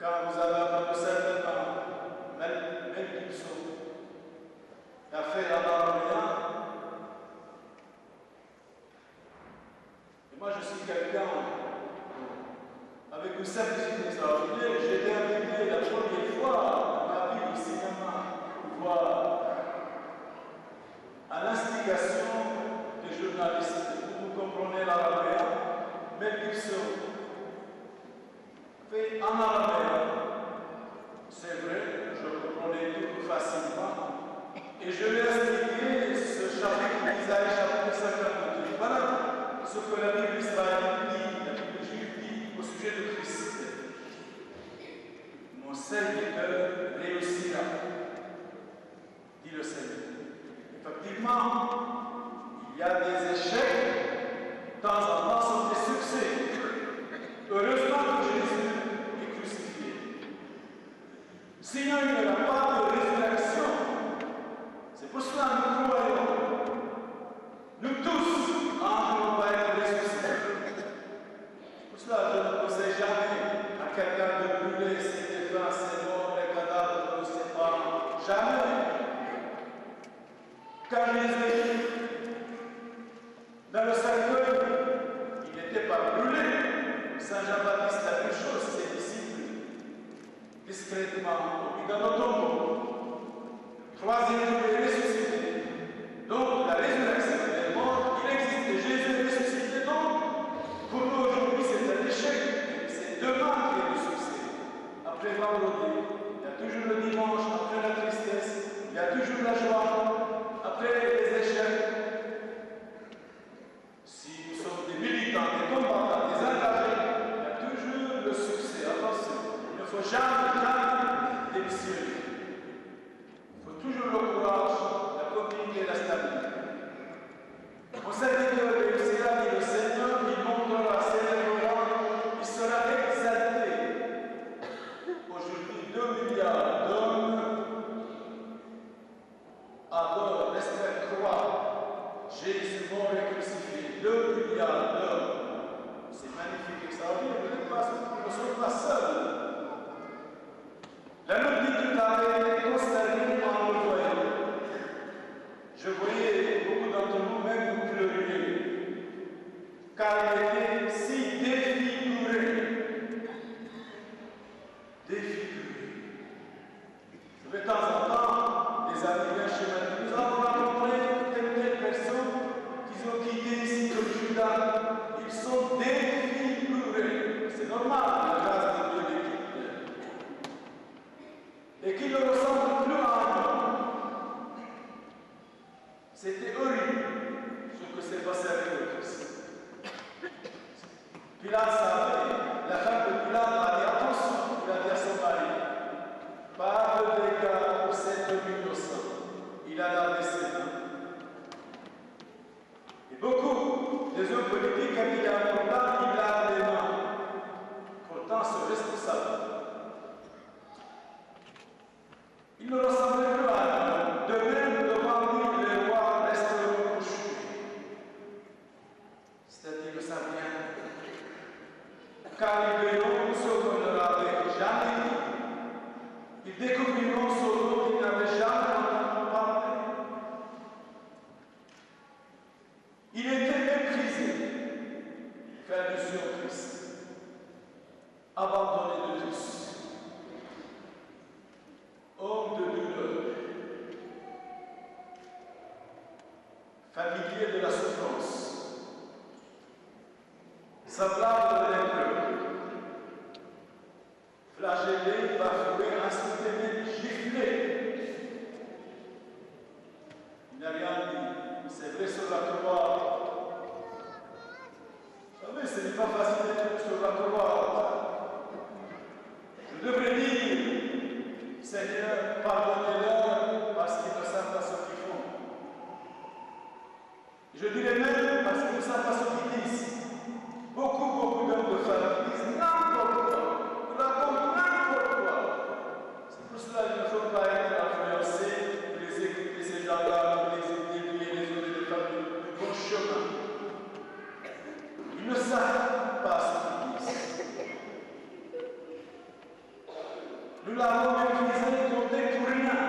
quand vous avez entendu certainement Mel Gibson qui a fait la Orient. Et moi je suis quelqu'un avec une simplicité extraordinaire. J'ai été invité la première fois dans ma vie au cinéma pour voir à l'instigation des journalistes. Vous comprenez l'araméen, Mel Gibson fait en araméen. C'est vrai, je comprenais tout facilement. Et je vais expliquer ce chapitre d'Isaïe, chapitre 52. Voilà ce que la Bible israélienne dit, la Bible juive dit au sujet de Christ. Mon serviteur réussira, dit le Seigneur. Effectivement, il y a des échecs, de temps en temps sont des succès. Heureusement que Jésus est crucifié. Sinon, il n'y aura pas de résurrection. C'est pour cela que nous croyons. Nous tous, on va être ressuscités. C'est pour cela que je ne conseille jamais à quelqu'un de brûler ses défunts, ses morts, les cadavres de ses parents. Jamais. Quand Jésus, dans le cercueil, il n'était pas brûlé. Saint Jean-Baptiste a vu chose, ses disciples, discrètement, et dans le tombeau. Troisième jour, il est ressuscité. Donc, la résurrection des morts, il existe. Et Jésus est ressuscité. Donc, pour nous aujourd'hui, c'est un échec. C'est demain qui est le succès. Après vendredi, il y a toujours le dimanche, après la tristesse, il y a toujours la joie, après les échecs. Si nous sommes des militants, des combattants, des engagés, il y a toujours le succès. Attention, il ne faut jamais démissionner. Il faut toujours le courage, la continuité et la stabilité. Mon serviteur réussira, dit le Seigneur, il montera, célébrera, il sera exalté. Aujourd'hui, 2 milliards d'hommes adorent, respectent, croient. Jésus mort et crucifié. 2 milliards d'hommes. C'est magnifique, extraordinaire. Nous ne sommes pas seuls. La multitude avait été consternée en le voyant. Je voyais beaucoup d'entre nous même vous pleurer, car il était si défiguré. Défiguré. De temps en temps, les amis viennent chez moi. Nous avons rencontré telle personne qui ont quitté ici le Judas. Ils sont défigurés. C'est normal, la grâce de Dieu les quitte. Et qui ne ressemblent plus à un homme. C'était horrible ce que s'est passé avec le Christ. Pilate savait, la femme de Pilate a dit attention, il a dit à son mari, pas de dégâts pour cet homme innocent. Il a lavé ses mains. Et beaucoup des hommes politiques, quand il y a un problème, ils lavent les mains. Pourtant, ce responsable, il ne ressemblait plus à un homme. De même, devant lui, les rois resteront couchés. C'est-à-dire que ça vient. Car ils verront ce qu'on ne leur avait jamais dit. Ils découvriront ce dont ils n'avaient jamais entendu parler. Il était méprisé, frère du Seigneur Christ, abandonné de tous, homme de douleur, familier de la souffrance, semblable de l'impleur, flagellé, bafoué, insulté, même giflé. Il n'a rien dit. C'est vrai sur la croix. Vous savez, ce n'est pas facile d'être sur la croix. Je devrais dire, Seigneur, pardonnez-leur parce qu'ils ne savent pas ce qu'ils font. Je dirais même parce qu'ils ne savent pas ce qu'ils disent. Beaucoup d'hommes de famille disent n'importe quoi, racontent n'importe quoi. C'est pour cela qu'il ne faut pas être influencé, les écouter ces gens-là, les dévier les autres de famille du bon chemin. Ils ne savent pas ce qu'ils disent. l'avons méprisé, compté pour rien.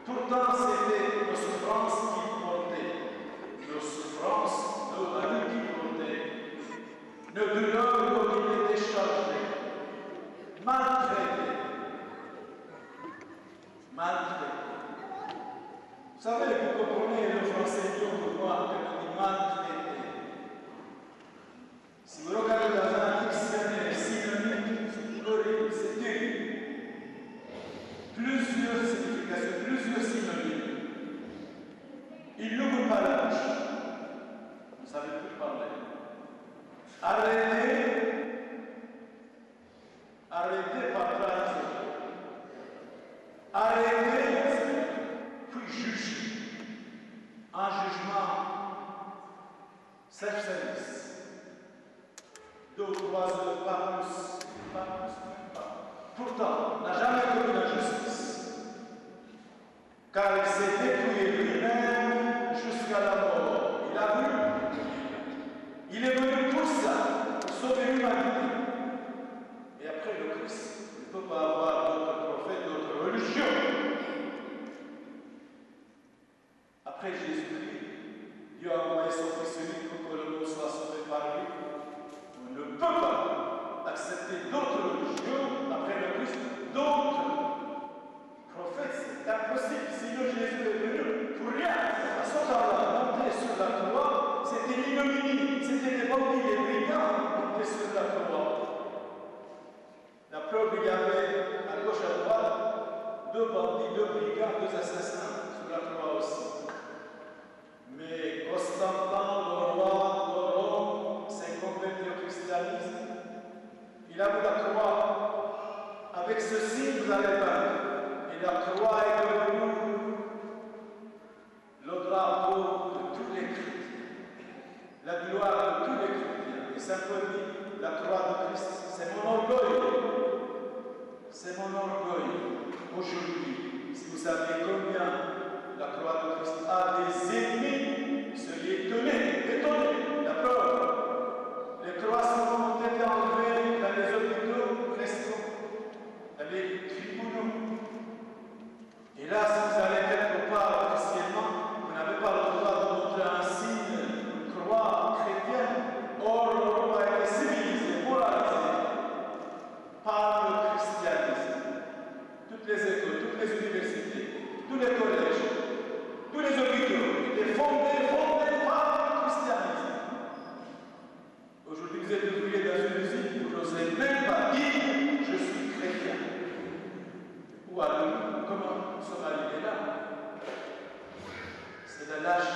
Pourtant, c'était nos souffrances qu'il portait, nos souffrances, nos malheurs qu'il portait, nos douleurs dont il était chargé, maltraité. Vous savez, vous comprenez le français mieux que moi, quand on dit maltraité. Si vous regardez dans un dictionnaire synonyme, c'est horrible, c'est terrible. Plusieurs significations, plusieurs synonymes. Il n'ouvre pas la bouche. Vous ne savez plus parler. Arrêtez par trahison. Arrêtez, puis juge. Un jugement, self-service. 2 ou 3 heures, pas plus, pas. Pourtant, n'a jamais connu la justice, car il s'est dépouillé lui-même jusqu'à la mort. Il a voulu. Il est venu pour ça, pour sauver l'humanité. Et après le Christ, il ne peut pas avoir d'autres prophètes, d'autres religions. Après Jésus-Christ, Dieu a envoyé son Fils unique pour que le monde soit sauvé par lui. On ne peut pas accepter d'autres religions après le Christ, d'autres prophètes. C'est impossible. Sinon Jésus est venu pour rien. À ce temps-là, monter sur la croix, c'était l'ignominie, c'était des bandits, des brigands montés sur la croix. La preuve, il y avait à gauche à droite 2 bandits, 2 brigands, 2 assassins sur la croix aussi. Mais Constantin, le roi de Rome, s'est converti au christianisme. Il a vu la croix. Avec ceci, vous allez vaincre. Et la croix est devenue le drapeau de tous les chrétiens, la gloire de tous les chrétiens. Et Saint Paul dit, la croix de Christ, c'est mon orgueil. C'est mon orgueil. Aujourd'hui, si vous saviez combien la croix de Christ a des ennemis, vous seriez étonnés. La preuve, les croix ont été enlevées dans les hôpitaux restants, dans les tribunaux. Et là, si vous allez quelque part officiellement, vous n'avez pas le droit de montrer un signe, une croix chrétienne. Or, l'Europe a été civilisée, moralisée par le christianisme. Toutes les écoles, toutes les universités, tous les collèges, tous les hôpitaux étaient fondés par le christianisme. Aujourd'hui, vous êtes ouvrier dans une usine, vous n'osez même pas dire je suis chrétien. Ou alors, comment nous sommes arrivés là? C'est la lâcheté.